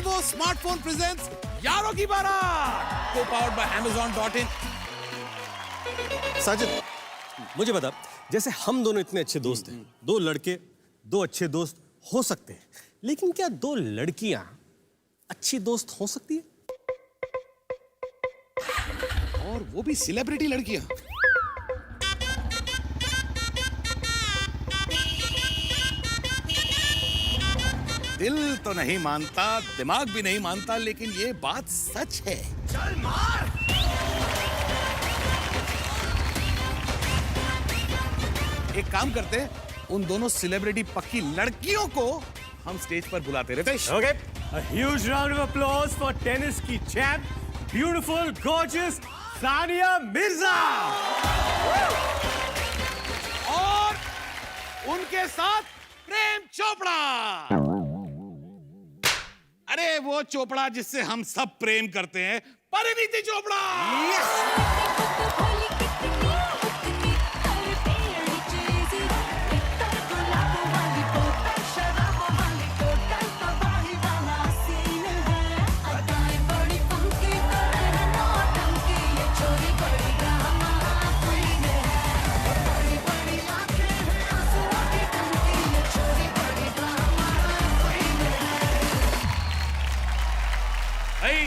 Vivo Smartphone presents यारों की बारात, co-powered by Amazon.in। साजिद, मुझे बता, जैसे हम दोनों इतने अच्छे दोस्त हैं, दो लड़के दो अच्छे दोस्त हो सकते हैं, लेकिन क्या दो लड़कियां अच्छी दोस्त हो सकती है? और वो भी सेलिब्रिटी लड़कियां। दिल तो नहीं मानता, दिमाग भी नहीं मानता, लेकिन ये बात सच है। चल मार। एक काम करते हैं, उन दोनों सेलिब्रिटी पक्की लड़कियों को हम स्टेज पर बुलाते रहते हैं। Okay. A huge round of applause for tennis की champ, beautiful, gorgeous Sania Mirza. और उनके साथ प्रेम चोपड़ा। अरे वो चोपड़ा जिससे हम सब प्रेम करते हैं, परिणीति चोपड़ा।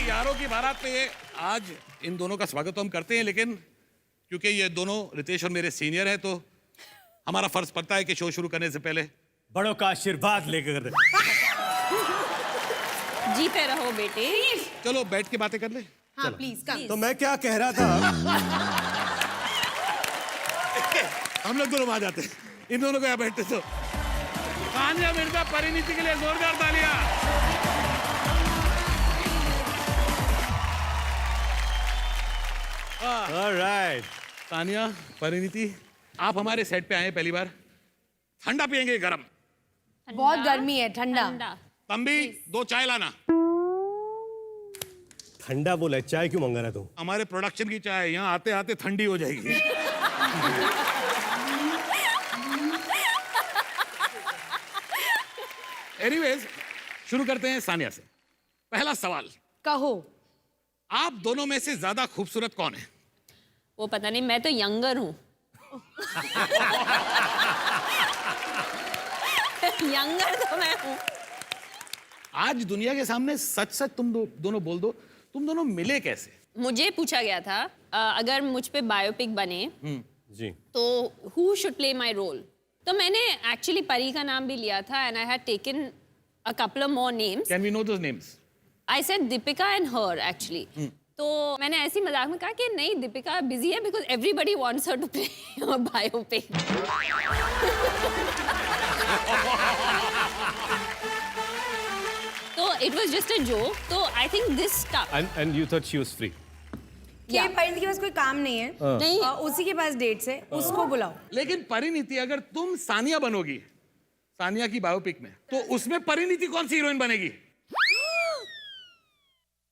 यारों की बारात पे आज इन दोनों का स्वागत तो हम करते हैं, लेकिन क्योंकि ये दोनों रितेश और मेरे सीनियर हैं, तो हमारा फर्ज पड़ता है कि शो शुरू करने से पहले बड़ों का आशीर्वाद लेकर जीते रहो बेटे। चलो बैठ के बातें कर ले। हाँ प्लीज कम। तो मैं क्या कह रहा था? हम लोग दोनों आ जाते हैं, इन दोनों को यहाँ बैठते तो। सानिया मिर्जा, परिणीति के लिए जोरदार तालियां। Alright. सानिया, परिणीति, आप हमारे सेट पे आए पहली बार। ठंडा पियेंगे गरम? बहुत गर्मी है, ठंडा। तंबी, दो चाय लाना। ठंडा बोला, चाय क्यों मंगा रहा तू? हमारे प्रोडक्शन की चाय यहाँ आते आते ठंडी हो जाएगी। एनीवेज, शुरू करते हैं सानिया से। पहला सवाल, कहो। आप दोनों में से ज्यादा खूबसूरत कौन है? वो पता नहीं, मैं तो यंगर हूँ। यंगर तो मैं हूँ। आज दुनिया के सामने सच सच तुम दोनों बोल दो, तुम दोनों मिले कैसे? मुझे पूछा गया था अगर मुझ पे बायोपिक बने जी, तो who should play my role. तो मैंने एक्चुअली परी का नाम भी लिया था and I had taken a couple of more names. Can we know those names? I said Deepika and her actually. तो मैंने ऐसी मजाक में कहा कि नहीं, दीपिका बिजी है because everybody wants her to play biopic. तो it was just a joke. तो I think this stuck. and you thought she was free. ये परिणीति के पास कोई काम नहीं है। नहीं, उसी के पास डेट्स है, उसको बुलाओ। लेकिन परिणीति, अगर तुम सानिया बनोगी, सानिया की बायोपिक में, तो उसमें परिणीति कौन सी हीरोइन बनेगी?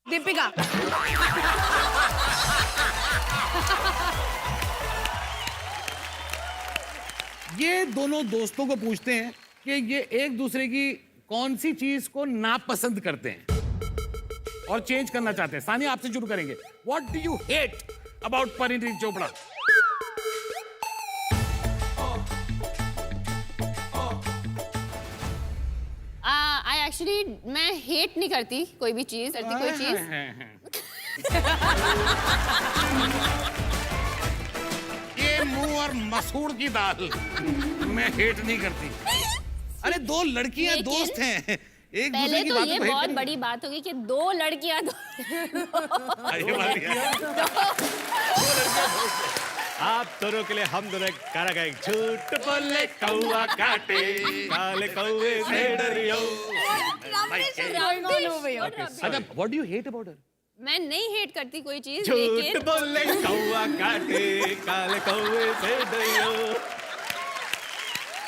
दीपिका। ये दोनों दोस्तों को पूछते हैं कि ये एक दूसरे की कौन सी चीज को नापसंद करते हैं और चेंज करना चाहते हैं। सानिया, आपसे शुरू करेंगे। What do you hate about Parineeti Chopra? I actually मैं हेट नहीं करती कोई भी चीज, करती कोई चीज। ये मुंह और मसूर की दाल मैं हेट नहीं करती। अरे दो लड़कियां लेकिन दोस्त हैं, एक दूसरे पहले की तो बात ये को hate बहुत नहीं- बड़ी बात होगी कि दो लड़कियां ये बात है। आप दोनों के लिए हम दोनों एक गाना गाएंगे। झूठ बोले कौवा काटे, काले कौवे से डरियो। अच्छा, what do you hate about her? मैं नहीं हेट करती कोई चीज, झूठ लेकिन बोले कौवा काटे, काले कौवे से डरियो।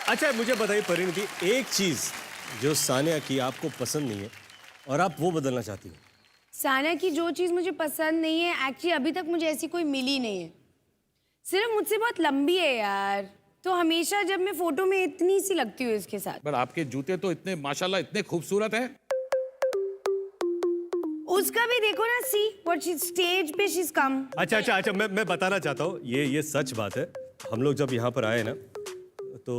अच्छा, मुझे बताइए परिणीति, एक चीज जो सानिया की आपको पसंद नहीं है और आप वो बदलना चाहती हो। सानिया की जो चीज मुझे पसंद नहीं है, एक्चुअली अभी तक मुझे ऐसी कोई मिली नहीं है। सिर्फ मुझसे बहुत लंबी है यार, तो हमेशा जब मैं फोटो में इतनी सी लगती हूँ इसके साथ। पर आपके जूते तो इतने माशाल्लाह इतने खूबसूरत हैं। उसका भी देखो ना, सी व्हाट शी स्टेज पे शी इज कम। अच्छा मैं बताना चाहता हूँ, ये सच बात है। हम लोग जब यहाँ पर आए ना तो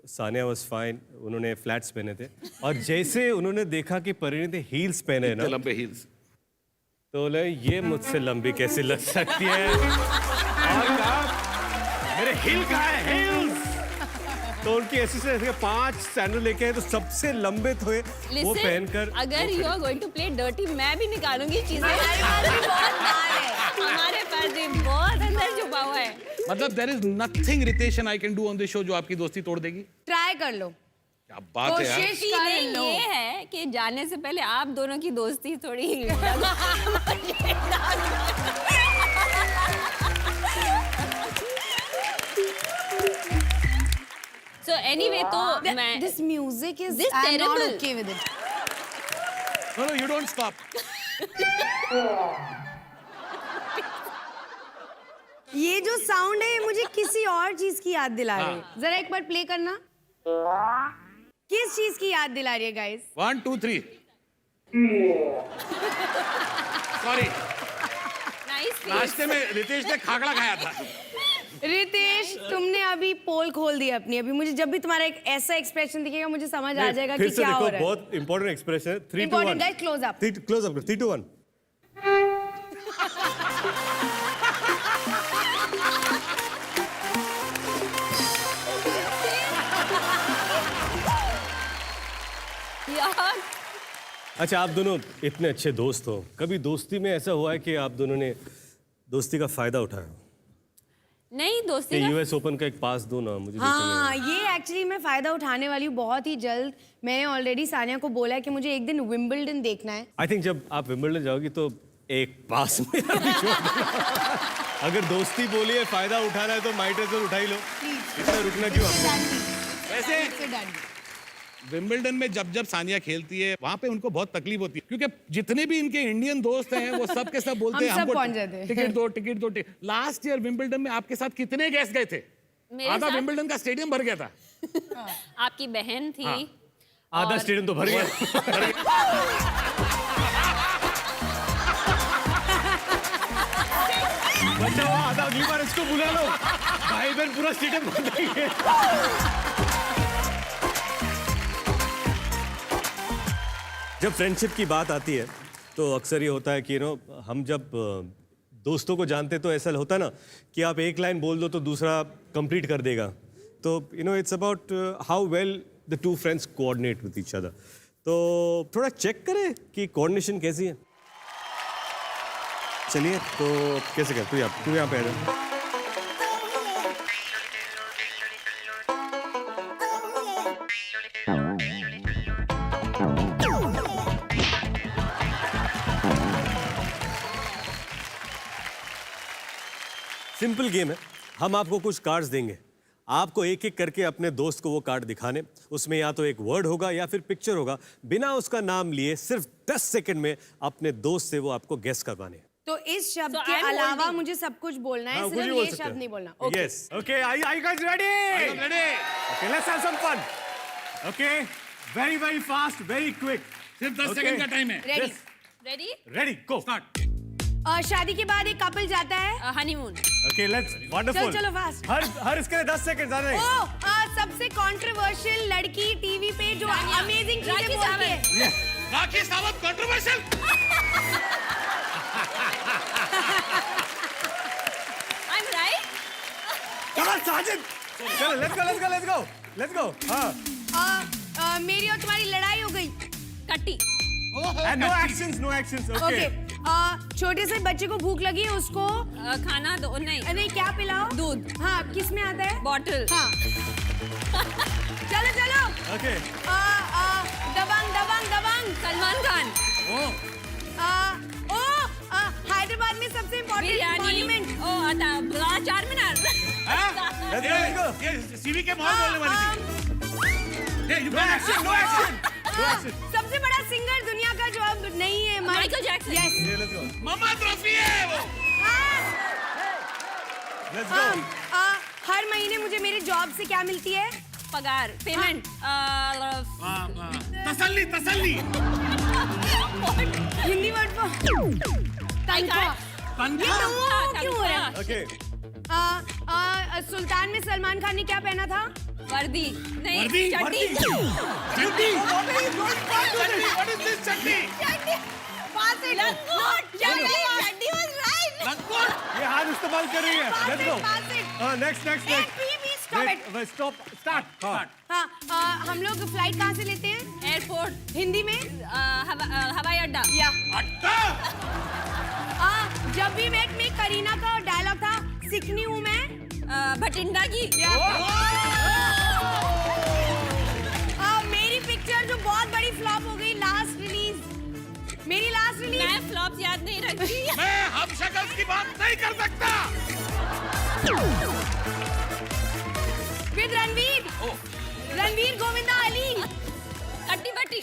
सानिया वाज फाइन, उन्होंने फ्लैट्स पहने थे और जैसे उन्होंने देखा कि परिणीति हील्स पहने ना, लंबे हील्स, तो बोले ये मुझसे लंबी कैसे लग सकती है, और कहा मेरे हील कहाँ है, हील्स। तो उनकी ऐसे 5 सैंडल लेके आए तो सबसे लंबे थे वो पहनकर। अगर you are going to play dirty, मैं भी निकालूंगी चीजें। हमारे पास भी बहुत अंदर छुपा हुआ है। मतलब there is nothing Riteish and I can do on this show जो आपकी दोस्ती तोड़ देगी। ट्राई कर लो, क्या बात है यार। कोशिश कर फीलिंग लो। ये है कि जाने से पहले आप दोनों की दोस्ती थोड़ी So anyway, तो मैं This music is This I'm not terrible. okay with it. No, you don't stop. ये जो साउंड है ये मुझे किसी और चीज की याद दिला रही है। जरा एक बार प्ले करना। किस चीज की याद दिला रही है गाइस? 1 2 3 सॉरी, nice नाश्ते में रितेश ने खाकड़ा खाया था। रितेश, तुमने अभी पोल खोल दी अपनी। अभी मुझे जब भी तुम्हारा एक ऐसा एक्सप्रेशन दिखेगा मुझे समझ आ जाएगा कि फिर से क्या हो देखो, रहा है। बहुत इंपॉर्टेंट एक्सप्रेशन है। 3 2 Important 1 guys, close up. Close up 3 2 1। यार, अच्छा, आप दोनों इतने अच्छे दोस्त हो, कभी दोस्ती में ऐसा हुआ है कि आप दोनों ने दोस्ती का फायदा उठाया? नहीं दोस्ती का यूएस ओपन का एक पास दो ना मुझे। हाँ, ये एक्चुअली मैं फायदा उठाने वाली हूँ बहुत ही जल्द। मैंने ऑलरेडी सानिया को बोला है कि मुझे एक दिन विंबलडन देखना है। आई थिंक जब आप विंबलडन जाओगी तो एक पास में अभी छोड़ देना। अगर दोस्ती बोली है फायदा उठाना है तो माइट एज वेल उठा ही लो, इतना रुकना क्यों आपको? वैसे विंबलडन में जब जब सानिया खेलती है वहां पे उनको बहुत तकलीफ होती है, क्योंकि जितने भी इनके इंडियन दोस्त हैं वो सब के सब बोलते हैं हम सब हमको पहुंच जाते हैं। टिकट दो। लास्ट ईयर विंबलडन में आपके साथ कितने गेस्ट गए थे? मेरे आधा साथ विंबलडन का स्टेडियम भर गया था। आपकी बहन थी। हाँ। आधा स्टेडियम तो भर गया। बचा हुआ आधा अगली बार इसको बुला लो, भाई बहन पूरा स्टेडियम भर देंगे। जब फ्रेंडशिप की बात आती है तो अक्सर ये होता है कि हम जब दोस्तों को जानते तो ऐसा होता है ना कि आप एक लाइन बोल दो तो दूसरा कंप्लीट कर देगा। तो it's about how well the two friends coordinate with each other. तो थोड़ा चेक करें कि कोऑर्डिनेशन कैसी है। चलिए, तो कैसे कर तू यहाँ पे आ जा। सिंपल गेम है, हम आपको कुछ कार्ड्स देंगे, आपको एक एक करके अपने दोस्त को वो कार्ड दिखाने। उसमें या तो एक वर्ड होगा या फिर पिक्चर होगा, बिना उसका नाम लिए सिर्फ 10 सेकंड में अपने दोस्त से वो आपको गेस करवाने। तो इस शब्द So के I'm अलावा holding. मुझे सब कुछ बोलना है, हाँ, कुछ सिर्फ भी बोल ये सकते शब्द हैं। नहीं बोलना। Okay. Yes. Okay. Are you guys ready? Okay. Let's have some fun. Okay. Very very fast, very quick. सिर्फ 10 Okay. सेकंड का टाइम है। Ready? Ready? Ready? Go. Start. शादी के बाद एक कपल जाता है। हनीमून। Okay. Let's. Wonderful. चलो fast. हर इसके लिए 10 सेकंड ज़्यादा नहीं। सबसे कंट्रोवर्शियल लड़की टीवी पे जो अमेजिंग चीजें राखी बोलती है। Yeah. Rakhi Sawant controversial. I'm right? Come on, Sajid. चलो, let's go. हाँ. मेरी और तुम्हारी लड़ाई हो गई। कट्टी। And no actions. Okay. Okay. छोटे से बच्चे को भूख लगी है, उसको खाना दो नहीं। नहीं क्या पिलाओ? दूध। हाँ, किस में आता है? बॉटल। हाँ। चलो। Okay. दबंग। सलमान खान। हैदराबाद में सबसे इम्पोर्टेंट बिरयानी। मॉन्यूमेंट। आता चार मीनार। Let's go. ये सीवी के मॉल बोलने वाली थी। No action. सबसे बड़ा सिंगर दुनिया का जो अब नहीं है, Michael Jackson. Yes. Yeah, let's go. Mama trophy है वो। Let's go. हर महीने मुझे मेरे जॉब से क्या मिलती है? पगार। पेमेंट। तसल्ली। हिंदी वर्ड फॉर तनख्वाह। ये तो क्यों हो रहा है? ओके सुल्तान में सलमान खान ने क्या पहना था? वर्दी नहीं वर्दी, चड्डी चड्डी व्हाट इज दिस चड्डी लंगोट चड्डी वाज राइट लंगोट ये हाथ इस्तेमाल कर रही है लेट्स गो हाँ नेक्स्ट स्टॉप स्टार्ट हाँ हम लोग फ्लाइट कहाँ से लेते हैं? एयरपोर्ट हिंदी में? हवाई अड्डा या अड्डा जब भी मेट में करीना का डायलॉग था, सिखनी हूँ मैं भटिंडा की मेरी पिक्चर जो बहुत बड़ी फ्लॉप हो गई, लास्ट रिलीज, मेरी लास्ट रिलीज। मैं फ्लॉप याद नहीं रखती मैं हम शक्ल की बात नहीं कर सकता। विद रणवीर गोविंदा अली। कट्टी बट्टी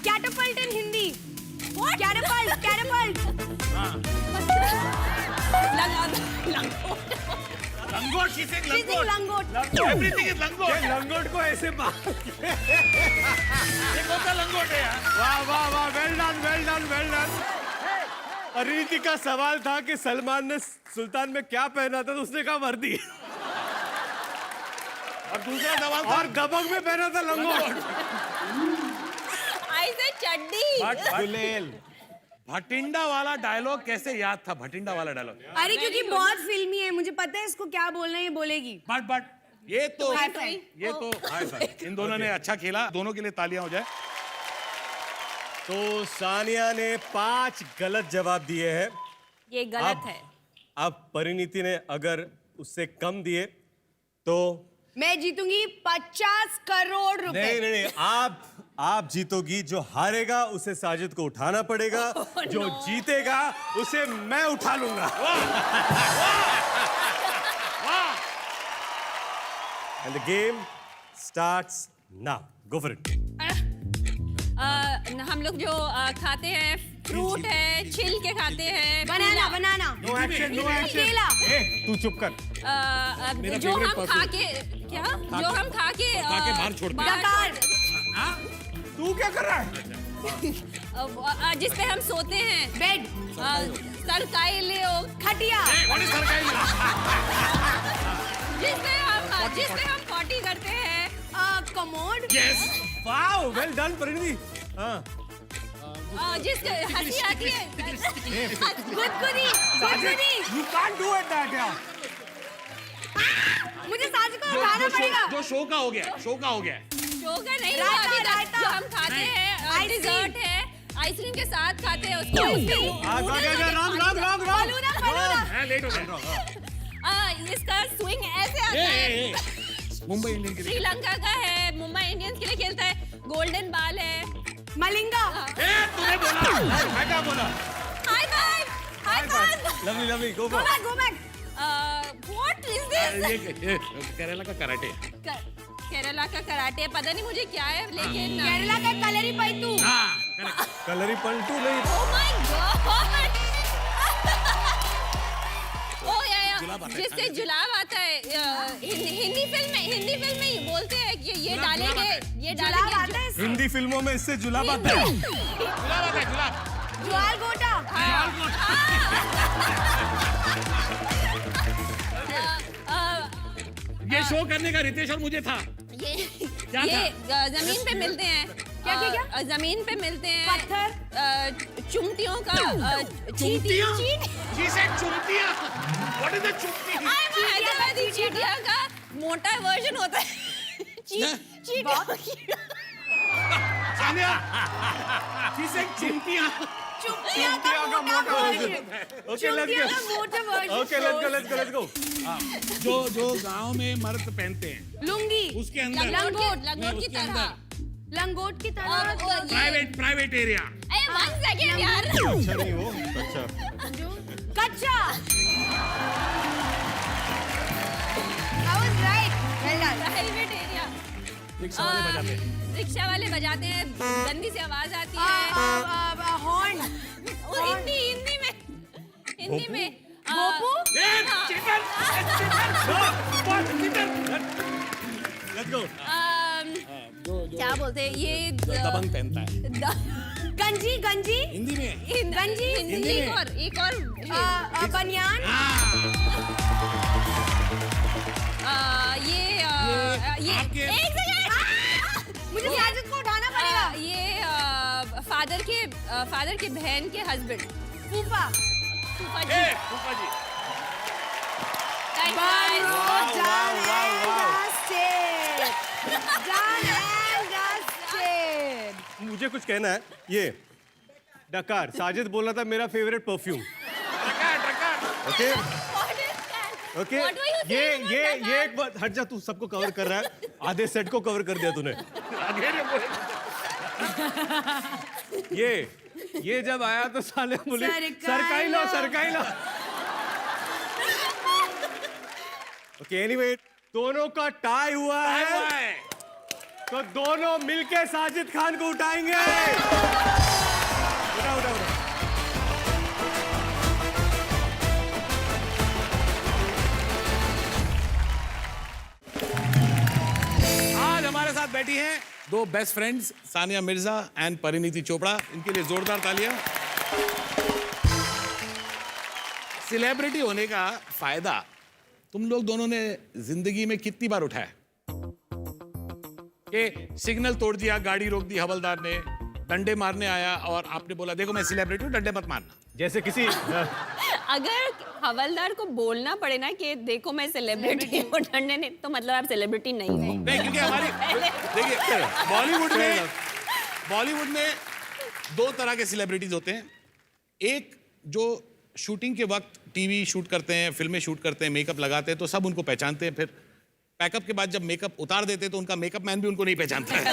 कैटapult in हिंदी। कैटapult लंगोट शी सेइंग लंगोट। एवरीथिंग इज लंगोट। लंगोट को ऐसे मार ये कौन सा लंगोट है यार? वाह वेल डन अरिति का सवाल था कि सलमान ने सुल्तान में क्या पहना था तो उसने कहा वर्दी और दूसरा सवाल था और दबंग में पहना था लंगोट आई से चड्डी गुलेल भटिंडा वाला डायलॉग कैसे याद था? भटिंडा वाला डायलॉग अरे क्योंकि बहुत फिल्मी है, मुझे पता है इसको क्या बोलना है, ये बोलेगी। बट ये तो हाई फाइव। ये तो हाई फाइव। इन दोनों ने अच्छा खेला, दोनों के लिए तालियां हो जाए। तो सानिया ने 5 गलत जवाब दिए हैं ये गलत है। अब परिणीति ने अगर उससे कम दिए तो मैं जीतूंगी 50 करोड़ रुपए। नहीं आप जीतोगी। जो हारेगा उसे साजिद को उठाना पड़ेगा जो जीतेगा उसे मैं उठा लूंगा and the game starts now go for it हम लोग जो खाते हैं फ्रूट है, छिल के खाते हैं, बनाना नो एक्शन केला। तू चुप कर जो हम खा के क्या जो हम खा के बाहर छोड़ते हैं। डकार। तू क्या कर रहा है जिस पे हम सोते हैं, बेड। सरकाइले खटिया। व्हाट इज सरकाइले? जिस पे हम पॉटी करते हैं, commode. Yes wow well done Parineeti हाँ जिस हंसी आती है, गुदगुदी। You can't do it that यार मुझे साजिद को उठाना पड़ेगा। जो शो का हो गया शो का नहीं हुआ रायता, अभी तक। रायता। जो हम खाते हैं, आइसक्रीम। डिजर्ट है, आइसक्रीम के साथ खाते हैं उसको। है लेट हो गया। इसका स्विंग ऐसे आता है। मुंबई इंडियन के लिए श्रीलंका का है, मुंबई इंडियंस के लिए खेलता है, गोल्डन बॉल है। मलिंगा। तूने बोला मैं क्या बोला? High five lovely go Go back. What is this? ये केरला का कराटे। केरला का कराटे है, पता नहीं मुझे क्या है, लेकिन केरला का कलरी पैतू। कलरी पलटू नहीं ओह माय गॉड ओह या जिससे जुलाब आता है। हिंदी फिल्म में ये बोलते हैं कि ये डालेंगे जुलाब आता है। हिंदी फिल्मों में इससे जुलाब आता है जुलाब आता है, जुलाब। ज्वाल गोटा। ये शो करने का रितेश और मुझे था। ये जमीन पे मिलते हैं। क्या? जमीन पे मिलते हैं। पत्थर। चुमटियों का चुमटियां? She said चुमटियां। What is the चुमटी? Hyderabadi चींटियां का मोटा वर्जन होता है। चींटियां। Sania, she said चुमटियां। चुमटिया का मोटा वर्जन। ओके लेट्स गो जो गांव में मर्द पहनते हैं लुंगी। उसके अंदर लंगोट की तरह। लंगोट की तरह। Private area. वन सेकेंड यार। अच्छा नहीं वो अच्छा कच्चा। I was right. Well done. Private area. Rickshaw वाले बजाते हैं, गंदी सी आवाज आती है। हॉर्न। हिंदी में भोपू। चिकन। बोलते हैं ये दबंग पहनता है गंजी गंजी हिंदी में। गंजी हिंदी में। एक और बनियान ये आपके- एक सेकंड मुझे साजिद को उठाना पड़ेगा ये फादर के बहन के हस्बैंड फूफा फूफा जी ए, फूफा जी। Thanks, guys. मुझे कुछ कहना है ये डकार साजिद बोला था मेरा favourite perfume okay What is that? Okay What were you ये saying ये about ये एक बात हट जा तू सबको कवर कर रहा है आधे सेट को कवर कर दिया तूने आगे नहीं बोले। ये जब आया तो साले बोले सरकाई लो ओके एनीवे दोनों का टाई हुआ है तो दोनों मिलके साजिद खान को उठाएंगे उठा आज हमारे साथ बैठी हैं दो best friends Sania Mirza and Parineeti Chopra. इनके लिए जोरदार तालियां। सेलिब्रिटी होने का फायदा तुम लोग दोनों ने जिंदगी में कितनी बार उठाया? कि सिग्नल तोड़ दिया, गाड़ी रोक दी हवलदार ने, डंडे मारने आया और आपने बोला देखो मैं सेलिब्रिटी हूं, डंडे मत मारना। जैसे किसी अगर हवलदार को बोलना पड़े ना कि देखो मैं सेलिब्रिटी हूँ डंडे ने, तो मतलब आप सेलिब्रिटी नहीं हो। नहीं, क्योंकि हमारी देखिए बॉलीवुड में दो तरह के सेलिब्रिटीज होते हैं। एक जो शूटिंग के वक्त टीवी शूट करते हैं, फिल्में शूट करते हैं, मेकअप लगाते हैं तो सब उनको पहचानते हैं, फिर पैकअप के बाद जब मेकअप उतार देते हैं तो उनका मेकअप मैन भी उनको नहीं पहचानता है।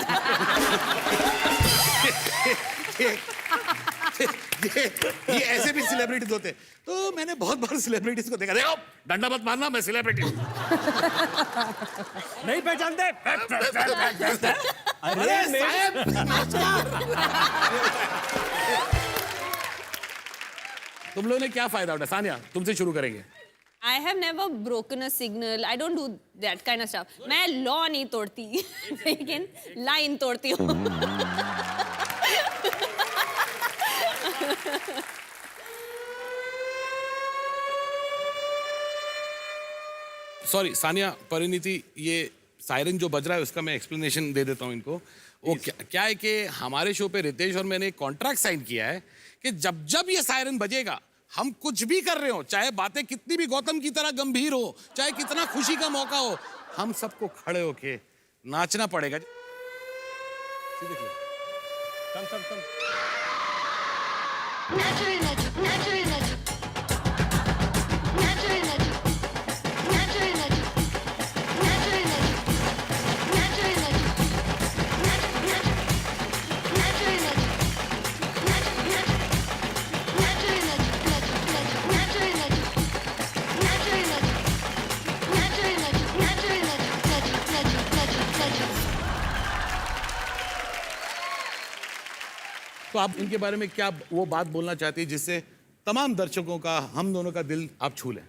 ये ऐसे भी सेलिब्रिटीज होते हैं। तो मैंने बहुत बार सेलिब्रिटीज को देखा, देखो डंडा मत मारना मैं सेलिब्रिटी हूँ। नहीं पहचानते अरे साहब तुम लोगों ने क्या फायदा उठाया? सानिया तुमसे शुरू करेंगे। I have never broken a signal. I don't do that kind of stuff. मैं लॉ नहीं तोड़ती लेकिन लाइन तोड़ती हूँ। सॉरी सानिया, परिणीति, ये सायरन जो बज रहा है उसका मैं एक्सप्लेनेशन दे देता हूँ इनको। वो क्या है कि हमारे शो पे रितेश और मैंने एक कॉन्ट्रैक्ट साइन किया है कि जब जब ये सायरन बजेगा हम कुछ भी कर रहे हो, चाहे बातें कितनी भी गौतम की तरह गंभीर हो, चाहे कितना खुशी का मौका हो, हम सबको खड़े होके नाचना पड़ेगा। तो आप इनके बारे में क्या वो बात बोलना चाहती है जिससे तमाम दर्शकों का, हम दोनों का दिल आप छू लें?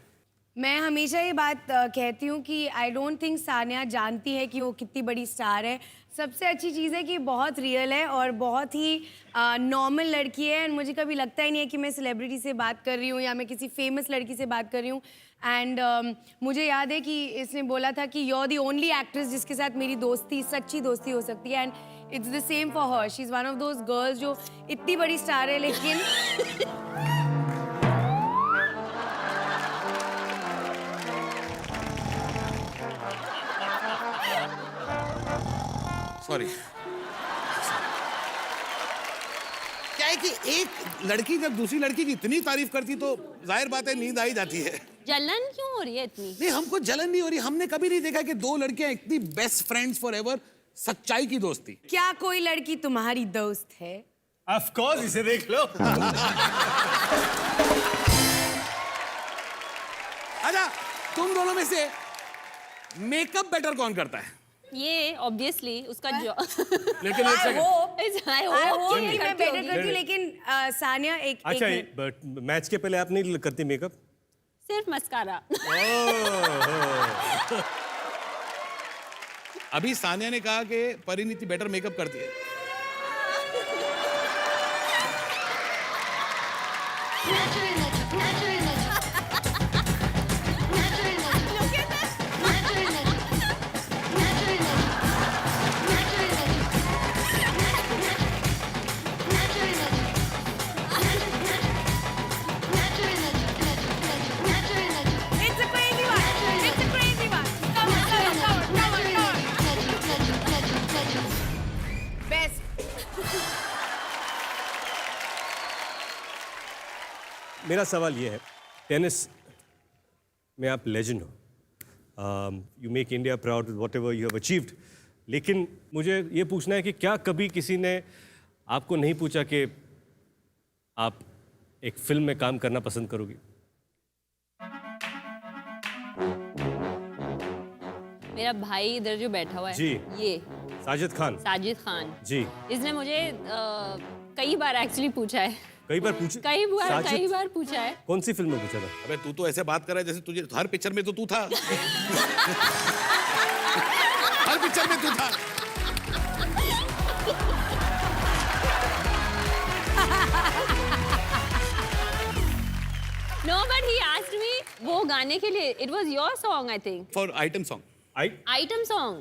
मैं हमेशा ये बात कहती हूँ कि आई डोंट थिंक सानिया जानती है कि वो कितनी बड़ी स्टार है। सबसे अच्छी चीज़ है कि बहुत रियल है और बहुत ही नॉर्मल लड़की है। एंड मुझे कभी लगता ही नहीं है कि मैं सेलिब्रिटी से बात कर रही हूँ या मैं किसी फेमस लड़की से बात कर रही हूँ। एंड मुझे याद है कि इसने बोला था कि you are the only actress जिसके साथ मेरी दोस्ती, सच्ची दोस्ती हो सकती है। And it's the same for her. She is one of those girls जो इतनी बड़ी स्टार है लेकिन सॉरी। क्या है कि एक लड़की जब दूसरी लड़की की इतनी तारीफ करती तो जाहिर बात है नींद आ ही जाती है। जलन क्यों हो रही है इतनी? नहीं, हमको जलन नहीं हो रही। हमने कभी नहीं देखा कि दो लड़कियां इतनी बेस्ट फ्रेंड्स फॉर एवर, सच्चाई की दोस्ती। क्या कोई लड़की तुम्हारी दोस्त है? ऑफ कोर्स, इसे देख लो। अच्छा, तुम दोनों में से मेकअप बेटर कौन करता है? ये ऑब्वियसली उसका जो लेकिन एक सेकंड, I वो hope कि ये मैं करती बेटर होगी। करती हूँ लेकिन सानिया एक अच्छा, एक बट मैच के पहले आप नहीं करती मेकअप? सिर्फ मस्कारा। अभी सानिया ने कहा कि परिणीति बेटर मेकअप करती है. It's a crazy one. It's a crazy one. Come on, come on, come on, come on. Best. मेरा सवाल ये है, टेनिस में आप लेजेंड हो, you make India proud with what ever you have achieved, लेकिन मुझे ये पूछना है कि क्या कभी किसी ने आपको नहीं पूछा कि आप एक फिल्म में काम करना पसंद करोगी? मेरा भाई इधर जो बैठा हुआ है, जी। ये साजिद खान साजिद खान, जी, इसने मुझे कई बार एक्चुअली पूछा है, कई बार पूछे, कई साजिद बार पूछा है. कौन सी फिल्म में पूछा था? अबे तू तो ऐसे बात कर रहा है जैसे तुझे हर पिक्चर में तो तू था. हर पिक्चर में तू था. No, but he asked me वो गाने के लिए. It was your song, I think. For item song. Item song.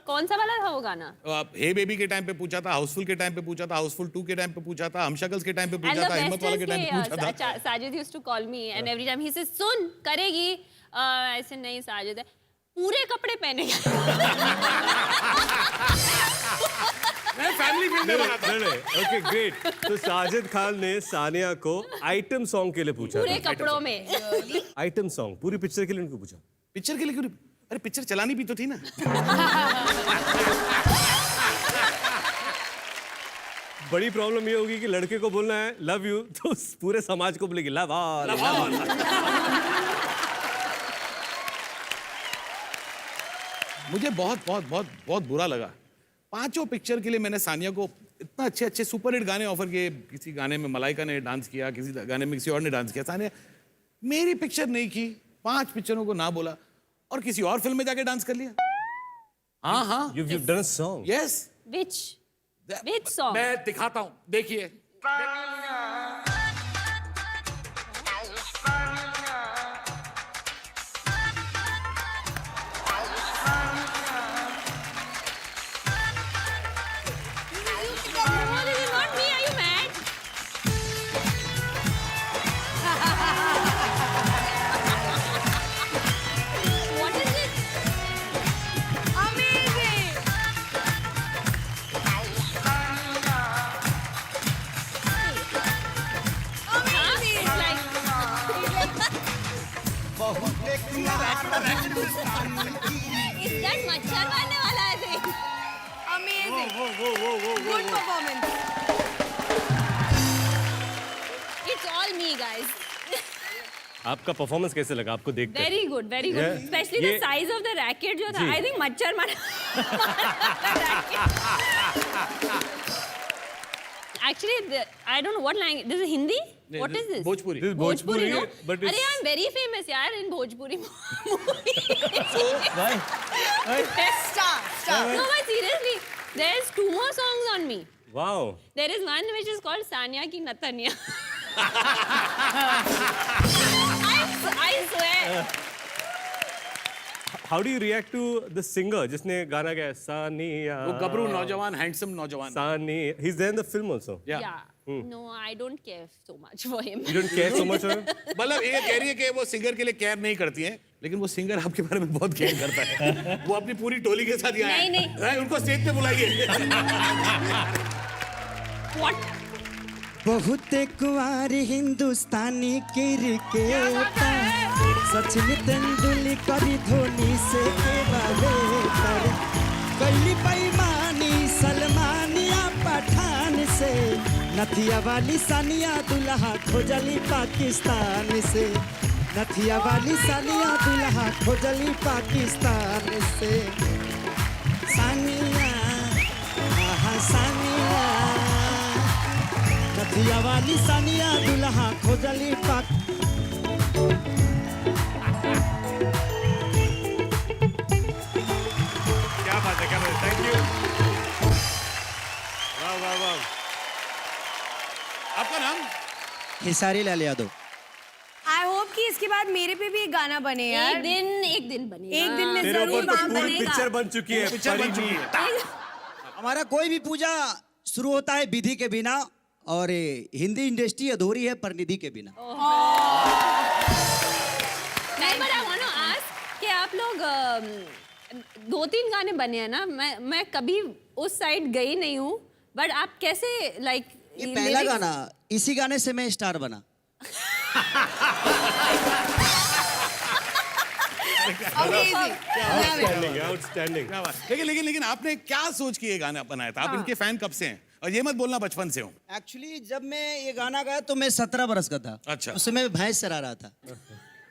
कौन सा वाला था वो गाना? आप हे बेबी के टाइम पे पूछा था, हाउसफुल के टाइम पे पूछा था, हाउसफुल 2 के टाइम पे पूछा था, हम शक्ल्स के टाइम पे And पूछा the था, हिम्मत best वाला is के टाइम पे पूछा था. Sajid used to call me and every time he says सुन करेगी, ऐसे नहीं साजिद है, पूरे कपड़े पहने मैं फैमिली फिल्म में बना था. Okay great. तो साजिद खान ने सानिया को आइटम सॉन्ग के लिए पूछा पूरे था. कपड़ों में. आइटम सॉन्ग पूरी पिक्चर के लिए उनको पूछा? पिक्चर के लिए क्यों? अरे पिक्चर चलानी भी तो थी ना. बड़ी प्रॉब्लम ये होगी कि लड़के को बोलना है लव यू तो पूरे समाज को बोलेगी लव ऑल. मुझे बहुत बहुत बहुत बहुत बुरा लगा. 5 पिक्चर के लिए मैंने सानिया को इतना अच्छे अच्छे सुपर हिट गाने ऑफर किए. किसी गाने में मलाइका ने डांस किया, किसी गाने में किसी और ने डांस किया. सानिया मेरी पिक्चर नहीं की, 5 पिक्चरों को ना बोला और किसी और फिल्म में जाके डांस कर लिया. हाँ हाँ, You've done a song. Yes. Which song? मैं दिखाता हूँ, देखिए. No, this is not me. Are you mad? What is it? Amazing. Amazing. It's like is that मच्छर मारने वाला है thing? Amazing. Good performance. It's all me, guys. आपका performance कैसे लगा आपको देखकर? Very good, very good. Yeah. Especially the ये- size of the racket जो था. जी. I think मच्छर मार. Actually, I don't know what language. This is Hindi? What is this? Bhojpuri. This is Bhojpuri, no? but it's- अरे I'm very famous यार in Bhojpuri movie. Why? Star. No, but seriously, there's 2 more songs on me. Wow. There is one which is called Sania Ki Natanya. I swear. How do you react to the singer जिसने गाना गाया सानिया? वो गबरू नौजवान, handsome नौजवान. सानी. He's there in the film also. Yeah. No, I don't care so much for him. You don't care so much for him? मतलब ये कह रही है कि वो सिंगर के लिए केयर नहीं करती है, लेकिन वो सिंगर आपके बारे में बहुत केयर करता है. वो अपनी पूरी टोली के साथ यहाँ है. नहीं. है, उनको स्टेज पे बुलाइए. What? बहुत कुंवारी हिंदुस्तानी क्रिकेटर सचिन तेंदुलकर धोनी से के बेहतर कैली बेईमानी सलमानिया पठान से नथिया वाली सानिया दुल्हा खोजली पाकिस्तान से नथिया वाली सानिया दुल्हा खोजली पाकिस्तान से सानिया आहा सानिया नथिया वाली सानिया दुल्हा खोजली पाक क्या आपका नाम? खेसारी लाल यादव। आई होप कि इसके बाद मेरे पे भी एक गाना बने यार। एक दिन बनेगा। एक दिन में तेरे जरूर ऊपर तो काम पूरी बनेगा। पिक्चर बन चुकी है। पिक्चर बन चुकी है। हमारा कोई भी पूजा शुरू होता है विधि के बिना, और ये हिंदी इंडस्ट्री अधूरी है परिनिधि के बिना। नहीं, but I want to ask कि आप लोग 2-3 गाने बने हैं ना, मैं कभी उस साइड गई नहीं हूँ, बट आप कैसे लाइक ये पहला गाना, इसी गाने से मैं स्टार बना। आउटस्टैंडिंग। क्या बात। लेकिन आपने क्या सोच के ये गाना बनाया था? आप इनके फैन कब से हैं? और ये मत बोलना बचपन से हूँ। एक्चुअली जब मैं ये गाना गाया तो मैं 17 बरस का था। अच्छा। उस समय मैं भैंस चरा रहा था।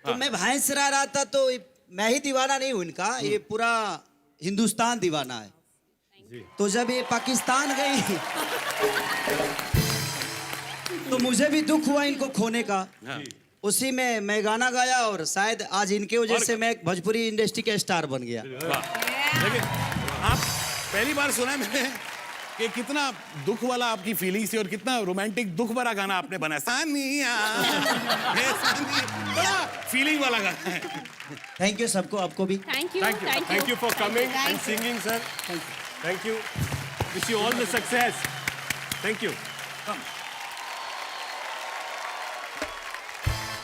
तो मैं भैंस चरा रहा था, तो मैं ही दीवाना नहीं हूँ इनका, ये पूरा हिंदुस्तान दीवाना है। तो जब ये पाकिस्तान गई तो मुझे भी दुख हुआ इनको खोने का। उसी में मैं गाना गाया, और शायद आज इनके वजह से मैं भोजपुरी इंडस्ट्री का स्टार बन गया। लेकिन आप पहली बार सुना है मैंने कि कितना दुख वाला आपकी फीलिंग्स थी और कितना रोमांटिक दुख भरा गाना आपने बनाया। सानिया, हे सानिया, बड़ा फीलिंग वाला गाना है। थैंक यू सबको, आपको भी। Thank you Thank you for coming and singing, sir. Thank you. Wish you all the success. Thank you.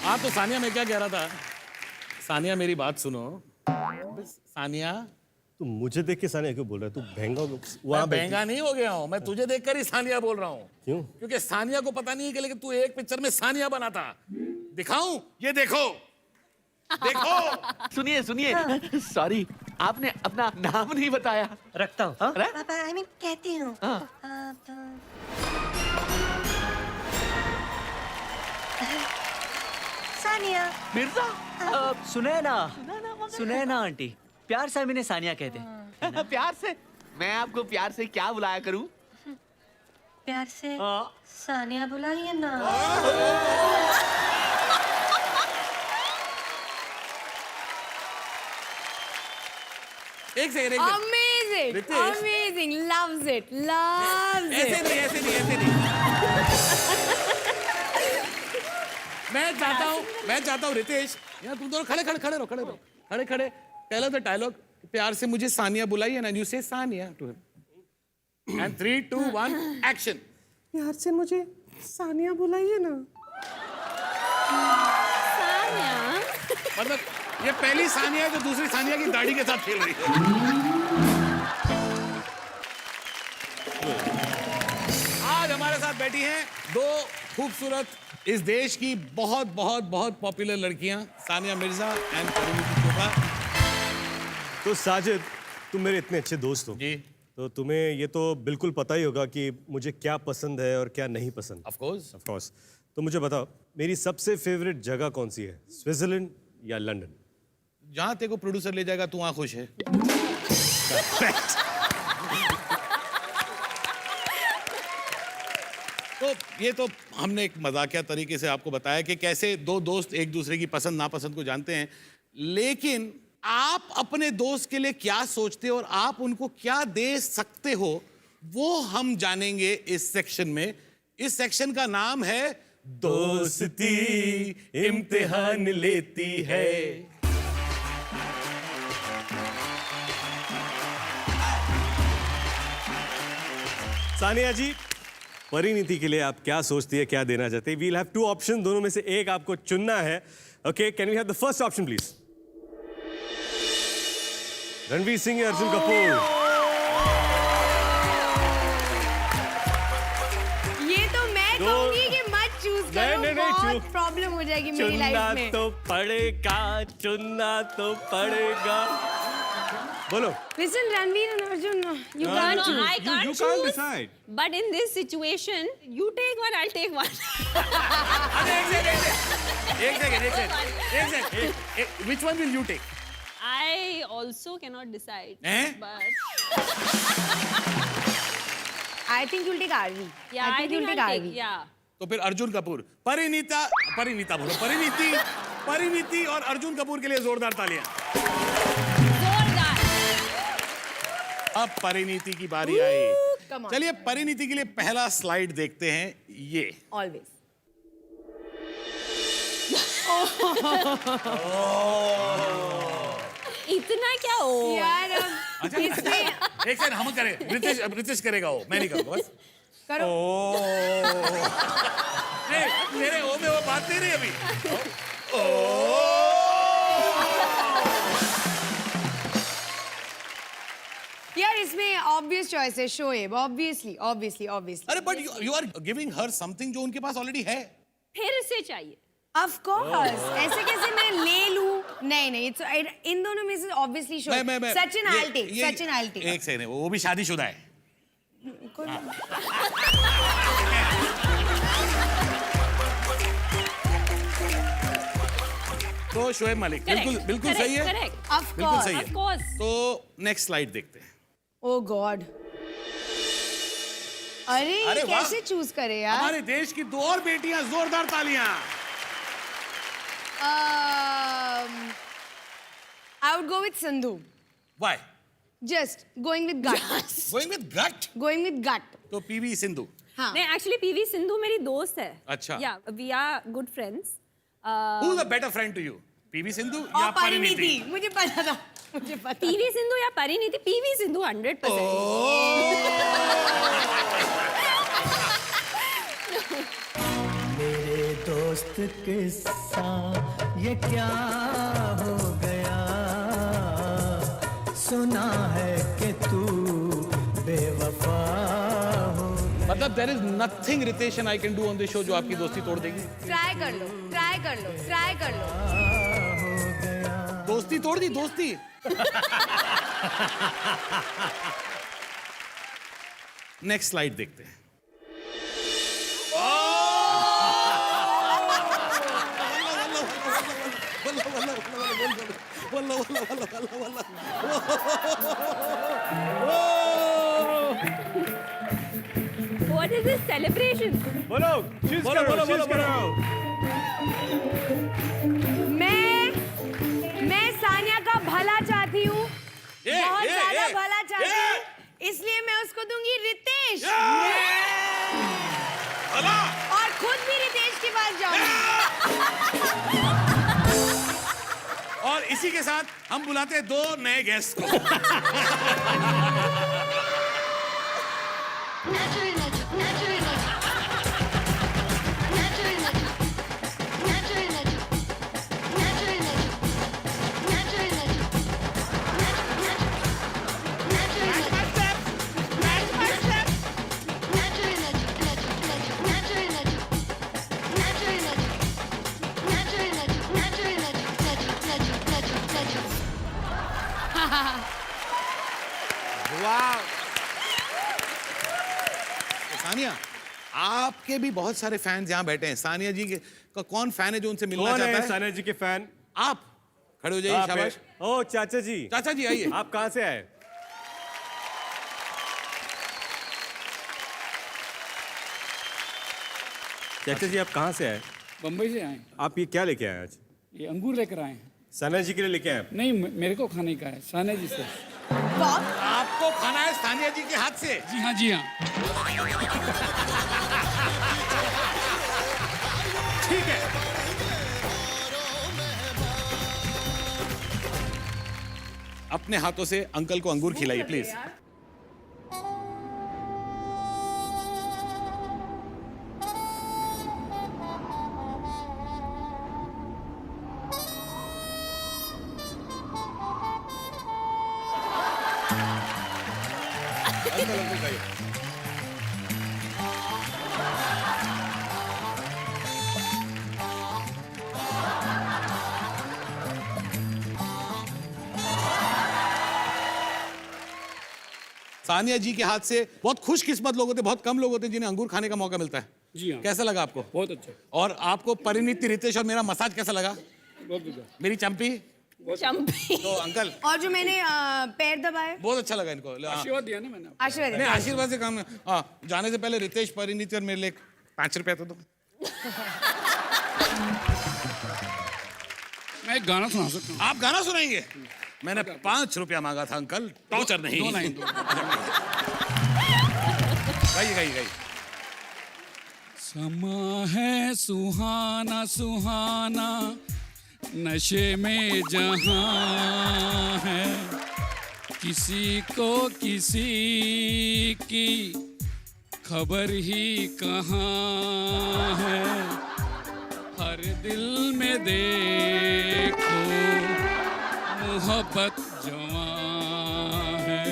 हाँ, तो सानिया, मैं क्या कह रहा था, सानिया मेरी बात सुनो। सानिया, तू मुझे देख के सानिया क्यों बोल रहा है? तू महंगा मैं महंगा नहीं हो गया हूँ, मैं तुझे देखकर ही सानिया बोल रहा हूँ। क्यों? क्योंकि सानिया को पता नहीं है कि लेकिन तू एक पिक्चर में सानिया बना था। दिखाऊं? ये देखो, देखो। सुनिए सॉरी, आपने अपना नाम नहीं बताया। रखता हूँ। पापा आई मीन कहती हूँ। सानिया। मिर्जा। सुने ना आंटी, प्यार से हमें सानिया कहते हैं। प्यार से? मैं आपको प्यार से क्या बुलाया करूं? प्यार से सानिया बुलाइए ना। एक second. Amazing, Riteish. amazing, loves it, loves ऐसे it. नहीं, ऐसे नहीं, ऐसे नहीं। मैं चाहता हूँ रितेश, यहाँ तुम दोनों खड़े पहला तो डायलॉग, प्यार से मुझे सानिया बुलाई है ना, you say Sania to him and 3 2 1 action. प्यार से मुझे सानिया बुलाइए ना। सानिया। मतलब ये पहली सानिया है जो दूसरी सानिया की दाढ़ी के साथ खेल रही है। आज हमारे साथ बैठी हैं दो खूबसूरत, इस देश की बहुत बहुत बहुत पॉपुलर लड़कियां, सानिया मिर्जा एंड परिणीति चोपड़ा। तो साजिद, तुम मेरे इतने अच्छे दोस्त हो जी। तो तुम्हें ये तो बिल्कुल पता ही होगा कि मुझे क्या पसंद है और क्या नहीं पसंद। Of course. Of course. तो मुझे बताओ, मेरी सबसे फेवरेट जगह कौन सी है? स्विट्जरलैंड या लंदन? जहां तेरे को प्रोड्यूसर ले जाएगा तू वहां खुश है। तो ये तो हमने एक मजाकिया तरीके से आपको बताया कि कैसे दो दोस्त एक दूसरे की पसंद नापसंद को जानते हैं, लेकिन आप अपने दोस्त के लिए क्या सोचते हो और आप उनको क्या दे सकते हो, वो हम जानेंगे इस सेक्शन में। इस सेक्शन का नाम है दोस्ती इम्तिहान लेती है। सानिया जी, परिणीति के लिए आप क्या सोचती है, क्या देना चाहते हैं? वील हैव 2 ऑप्शन, दोनों में से एक आपको चुनना है। Okay, can we have the first option please? Ranveer Singh या अर्जुन कपूर? ये तो मैं कहूंगी कि मत चूज करो, नहीं, बहुत प्रॉब्लम हो जाएगी मेरी लाइफ चुनना में। तो पड़ेगा, चुनना तो पड़ेगा। बोलो। Listen, Ranveer and Arjun, you No, can't no, choose. I can't you choose. can't decide. But in this situation, you take one, I'll take one. एक second. Which one will you take? I also cannot decide. Eh? But I think you'll take RV. yeah, I think you'll take I'll RV. take. Yeah. तो फिर अर्जुन कपूर। परिणीति और अर्जुन कपूर के लिए जोरदार तालियां। जोरदार। अब परिणीति की बारी आई। Come on. चलिए परिणीति के लिए पहला स्लाइड देखते हैं ये। ऑलवेज। इतना क्या हो यार अच्छा इसमें एक सेकंड हम करें, रितेश अब रितेश करेगा वो, मैं नहीं करूंगा बस। करो। नहीं, मेरे ओ में वो बात नहीं रही अभी। यार इसमें ऑब्वियस चॉइस है शोएब, ऑब्वियसली ऑब्वियसली ऑब्वियसली। अरे but you are giving her something जो उनके पास ऑलरेडी है। फिर से चाहिए? ऑफ कोर्स, ऐसे कैसे मैं ले लूं? नहीं नहीं, इट्स इन दोनों में से obviously Shoaib. Sachin I take, Sachin I take. एक सेकंड, वो भी शादीशुदा है। तो शोएब मालिक बिल्कुल बिल्कुल सही है, ऑफ बिल्कुल सही कोर्स। है। कोर्स। तो नेक्स्ट स्लाइड देखते हैं। ओ गॉड, अरे ये अरे वाह। कैसे चूज करे यार? हमारे देश की 2 और बेटियां, जोरदार तालियां। I would go with Sandhu. Why? Just going with gut. Going with gut? Going with gut. तो पीवी सिंधु। हाँ. नहीं, एक्चुअली पीवी सिंधु मेरी दोस्त है। अच्छा। या we are good friends. Who's the better friend to you? PV Sindhu या और परिणीति? परिणीति, मुझे पता था, मुझे पता। पीवी सिंधु या परिणीति? पीवी सिंधु 100%। मेरे दोस्त के साथ ये क्या हो गया, सुना है कि तू बेवफा हो। मतलब there is nothing Ritesh and I can do on this show जो आपकी दोस्ती तोड़ देगी। ट्राई कर लो, ट्राई कर लो, ट्राई कर लो। दोस्ती तोड़ दी, दोस्ती। नेक्स्ट स्लाइड देखते हैं। What is this celebration? बोलो, चीज बोलो, करो, बोलो, चीज बोलो, करो। मैं सानिया का भला चाहती हूँ, बहुत ज्यादा ए, भला चाहती हूँ, इसलिए मैं उसको दूंगी रितेश। और खुद भी रितेश के पास जाऊंगी। और इसी के साथ हम बुलाते हैं 2 नए गेस्ट को। वाह। सानिया, आपके भी बहुत सारे फैंस यहाँ बैठे हैं। सानिया जी का कौन फैन है जो उनसे मिलना कौन चाहता है है? सानिया जी के फैन? आप खड़े हो जाइए, शाबाश। ओ चाचा जी, चाचा जी आइए। आप कहाँ से आए? चाचा जी आप कहाँ से आए? बम्बई से आए। आप ये क्या लेके आए आज? ये अंगूर लेकर आए हैं। सानिया जी के लिए लेके आए? नहीं, मेरे को खाने का है, सानिया जी से। आपको खाना है सानिया जी के हाथ से? जी हाँ, जी हाँ। ठीक है। अपने हाथों से अंकल को अंगूर खिलाइए प्लीज। सानिया जी के हाथ से बहुत खुशकिस्मत लोग होते हैं, बहुत कम लोग होते हैं जिन्हें अंगूर खाने का मौका मिलता है। जी हाँ। कैसा लगा आपको? बहुत अच्छा। और आपको परिणीति, रितेश और मेरा मसाज कैसा लगा? बहुत अच्छा। मेरी चंपी, चंपी। तो अंकल और जो मैंने पैर दबाए, बहुत अच्छा लगा इनको। आशीर्वाद दिया ना मैंने। आशीर्वाद। नहीं, आशीर्वाद से काम नहीं। हाँ, जाने से पहले रितेश, परिणीति और मेरे लिए 5 रुपया तो दो। मैं एक गाना सुना सकता हूँ। आप गाना सुनाएंगे? मैंने 5 रुपया मांगा था अंकल, टॉर्चर नहीं। 2 लाइन। गाइए गाइए गाइए। समा है सुहाना सुहाना, नशे में जहां है, किसी को किसी की खबर ही कहाँ है, हर दिल में देखो मोहब्बत जवां है।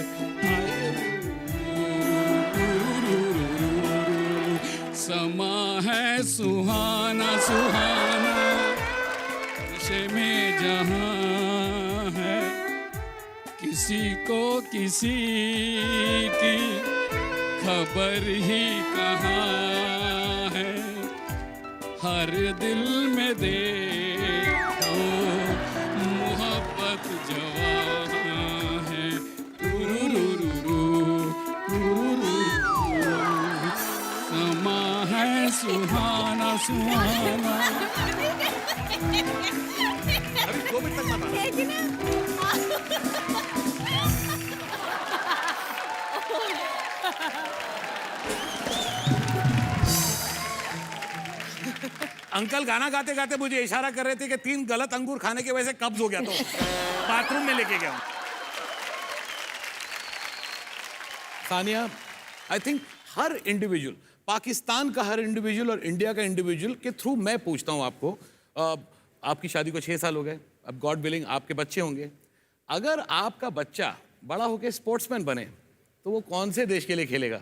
समा है सुहाना सुहाना, नशे में जहां है, किसी को किसी की खबर ही कहाँ है, हर दिल में देखो मोहब्बत जवां है। समा है सुहाना सुहाना। अभी 2 मिनट तक मत आना। अंकल गाना गाते गाते मुझे इशारा कर रहे थे कि 3 गलत अंगूर खाने की वजह से कब्ज हो गया, तो बाथरूम में लेके गया। Sania, I think her individual, Pakistan का हर इंडिविजुअल और इंडिया का इंडिविजुअल के थ्रू मैं पूछता हूं आपको, आपकी शादी को 6 साल हो गए, अब गॉड विलिंग आपके बच्चे होंगे। अगर आपका बच्चा बड़ा होकर स्पोर्ट्समैन बने तो वो कौन से देश के लिए खेलेगा?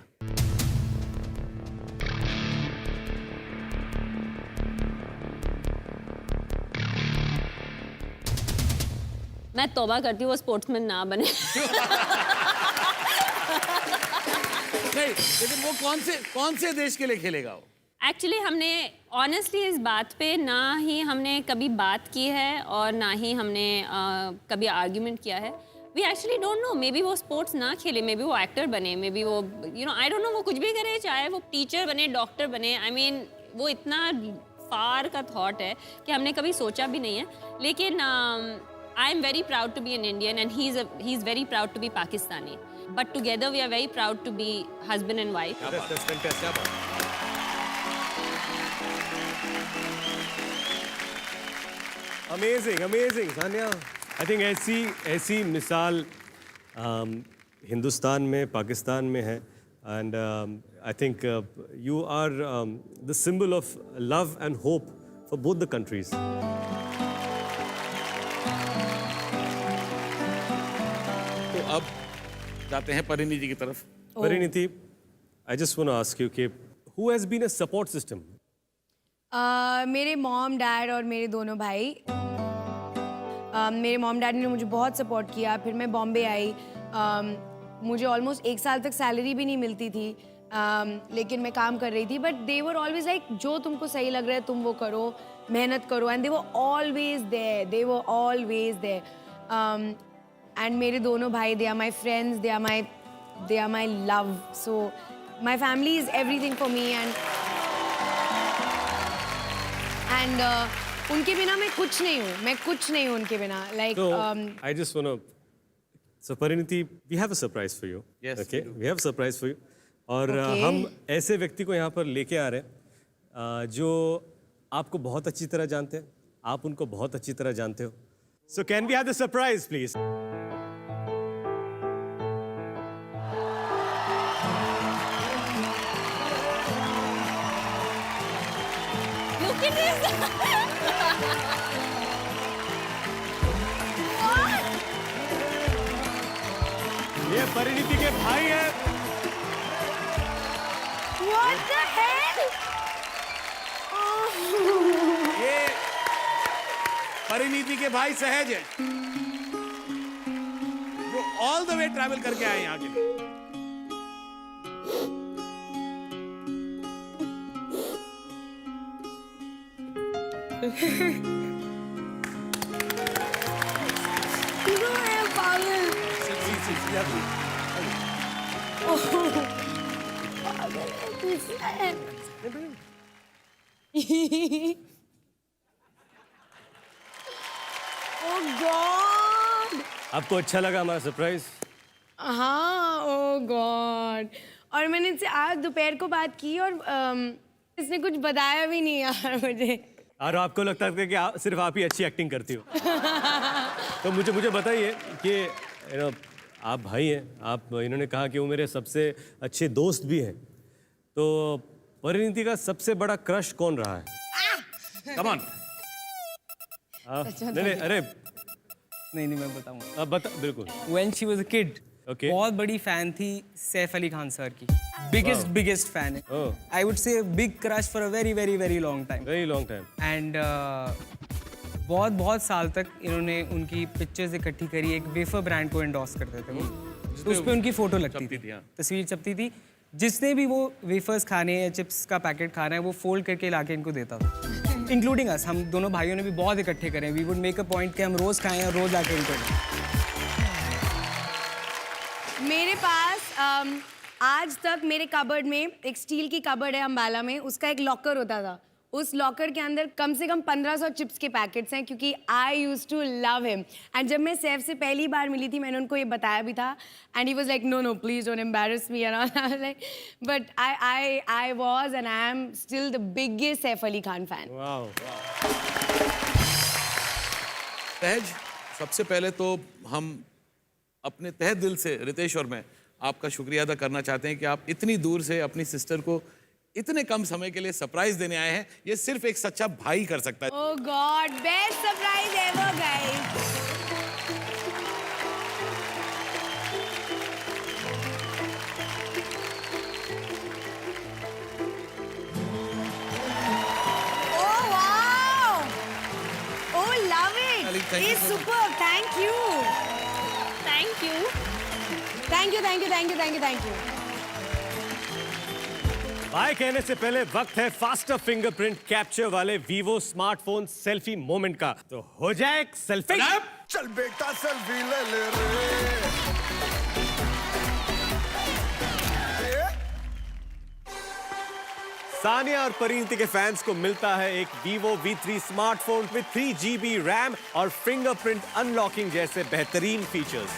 मैं तौबा करती हूँ वो स्पोर्ट्समैन ना बने। नहीं, लेकिन वो कौन से देश के लिए खेलेगा वो? एक्चुअली हमने ऑनेस्टली इस बात पे ना ही हमने कभी बात की है और ना ही हमने कभी आर्ग्यूमेंट किया है। We actually don't know, maybe वो स्पोर्ट्स ना खेले, मे बी वो एक्टर बने, मे बी वो आई डोंट नो, वो कुछ भी करे, चाहे वो टीचर बने, डॉक्टर बने। आई मीन वो इतना फार का थॉट है कि हमने कभी सोचा भी नहीं है। लेकिन I am very proud to be an Indian and he's very proud to be Pakistani. But together we are very proud to be husband and wife. That's fantastic. Amazing, amazing, Sania. I think ऐसी मिसाल हिंदुस्तान में, पाकिस्तान में है, and I think you are the symbol of love and hope for both the countries. तो अब जाते हैं परिणीति की तरफ। Pariniti, I just want to ask you, okay, who has been a support system? मेरे मॉम डैड और मेरे दोनों भाई। मेरे मॉम डैड ने मुझे बहुत सपोर्ट किया। फिर मैं बॉम्बे आई, मुझे ऑलमोस्ट 1 साल तक सैलरी भी नहीं मिलती थी, लेकिन मैं काम कर रही थी। But they were always like, जो तुमको सही लग रहा है तुम वो करो, मेहनत करो। And they were always there, and मेरे दोनों भाई, they are my friends, they are my love. So my family is everything for me. And उनके बिना मैं कुछ नहीं हूँ उनके बिना। Like, So, I just want to... So, Pariniti, we have a surprise for you. Yes, Okay, we do. we have a surprise for you. और Okay. हम ऐसे व्यक्ति को यहाँ पर लेके आ रहे हैं जो आपको बहुत अच्छी तरह जानते हैं, आप उनको बहुत अच्छी तरह जानते हो. So, can we have the surprise, please? Look at this. ये परिणीति के भाई हैं. What the hell? ये परिणीति के भाई सहज है, जो ऑल द वे ट्रैवल करके आए यहाँ के लिए। क्यों है पागल? पागल है, गुस्सा है। Oh God! आपको अच्छा लगा हमारा सरप्राइज? हाँ, oh God! और मैंने इनसे आज दोपहर को बात की और इसने कुछ बताया भी नहीं यार मुझे। और आपको लगता है कि सिर्फ आप ही अच्छी एक्टिंग करती हो? तो मुझे बताइए कि आप भाई हैं, आप इन्होंने कहा कि वो मेरे सबसे अच्छे दोस्त भी हैं, तो परिणीति का सबसे बड़ा क्रश कौन रहा है? Come on. नहीं अरे नहीं मैं बताऊंगा। बता बिल्कुल। When she was a kid, Okay. बहुत बड़ी फैन थी सैफ अली खान सर की। बिगेस्ट फैन है। Oh. I would say big crush for a very long time. Very long time. And बहुत साल तक इन्होंने उनकी पिक्चर्स इकट्ठी करी। एक वेफर ब्रांड को एंडोर्स करते थे वो, तो उस पे उनकी फोटो लगती छपती थी, थी, हाँ। तस्वीर छपती थी। जिसने भी वो वेफर्स खाने या चिप्स का पैकेट खाना है वो फोल्ड करके लाके इनको देता था, इंक्लूडिंग अस। हम दोनों भाइयों ने भी बहुत इकट्ठे करे। We would make a point कि हम रोज खाएं और रोज आके इनको दें। मेरे पास आज तक मेरे कबर्ड में एक स्टील की कबर्ड है अम्बाला में, उसका एक लॉकर होता था। उस लॉकर के अंदर कम से कम 1500 चिप्स के पैकेट्स हैं, क्योंकि I used to love him. And जब मैं सैफ से पहली बार मिली थी मैंने उनको ये बताया भी था, and he was like no please don't embarrass me and all. But I was and I am still the biggest Saif Ali Khan fan. Wow. Sahaj, सबसे पहले तो हम अपने तहे दिल से रितेश और मैं आपका शुक्रिया अदा करना चाहते हैं कि आप इतनी दूर से अपनी सिस्टर को इतने कम समय के लिए सरप्राइज देने आए हैं। ये सिर्फ एक सच्चा भाई कर सकता है। Oh god, best surprise ever guys. Oh wow, oh love it, thank you it's so much. Super, thank you thank you. Thank you thank you thank you thank you thank you. Bye कहने से पहले वक्त है faster fingerprint capture वाले Vivo smartphone selfie moment का। तो हो जाए एक सेल्फी। चल बेटा सेल्फी ले ले रे। सानिया और परिणीति के फैंस को मिलता है एक Vivo V3 smartphone with 3 GB RAM और फिंगरप्रिंट अनलॉकिंग जैसे बेहतरीन फीचर्स।